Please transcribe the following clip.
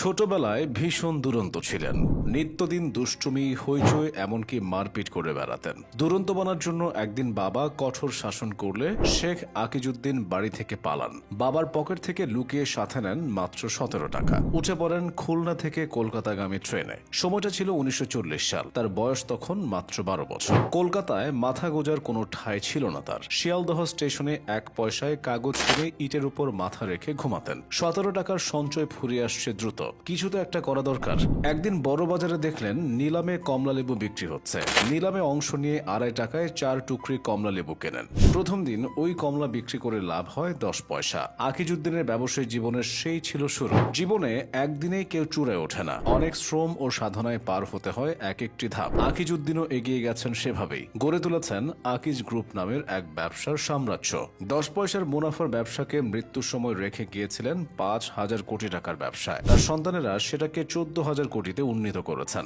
ছোটবেলায় ভীষণ দুরন্ত ছিলেন। নিত্যদিন দুষ্টুমি, হইচই, এমনকি মারপিট করে বেড়াতেন। দুরন্ত বানার জন্য একদিন বাবা কঠোর শাসন করলে শেখ আকিজউদ্দিন বাড়ি থেকে পালান। বাবার পকেট থেকে লুকিয়ে সাথে নেন মাত্র 17 টাকা। উঠে পড়েন খুলনা থেকে কলকাতাগামী ট্রেনে। সময়টা ছিল 1940 সাল। তার বয়স তখন মাত্র 12 বছর। কলকাতায় মাথা গোজার কোনো ঠাঁই ছিল না তার। শিয়ালদহ স্টেশনে 1 পয়সায় কাগজ ছিঁড়ে ইটের উপর মাথা রেখে ঘুমাতেন। 17 টাকার সঞ্চয় ফুরিয়ে আসছে দ্রুত। কিছু তো একটা করা দরকার। একদিন বড় বাজারে দেখলেন নিলামে কমলা লেবু বিক্রি হচ্ছে। নিলামে অংশ নিয়ে 2.5 টাকায় 4 টুকরি কমলা লেবু কেনেন। প্রথম দিন ওই কমলা বিক্রি করে লাভ হয় 10 পয়সা। আকিজউদ্দিনের ব্যবসায়ী জীবনের সেই ছিল শুরু। জীবনে একদিনেই কেউ চূড়ায় ওঠে না। অনেক শ্রম ও সাধনায় পার হতে হয় এক একটি ধাপ। আকিজউদ্দিনও এগিয়ে গেছেন সেভাবেই। গড়ে তুলেছেন আকিজ গ্রুপ নামের এক ব্যবসার সাম্রাজ্য। 10 পয়সার মুনাফার ব্যবসাকে মৃত্যুর সময় রেখে গিয়েছিলেন 5,000 কোটি টাকার ব্যবসায়। তার সন্তানেরা সেটাকে 14,000 কোটিতে উন্নীত করেছেন।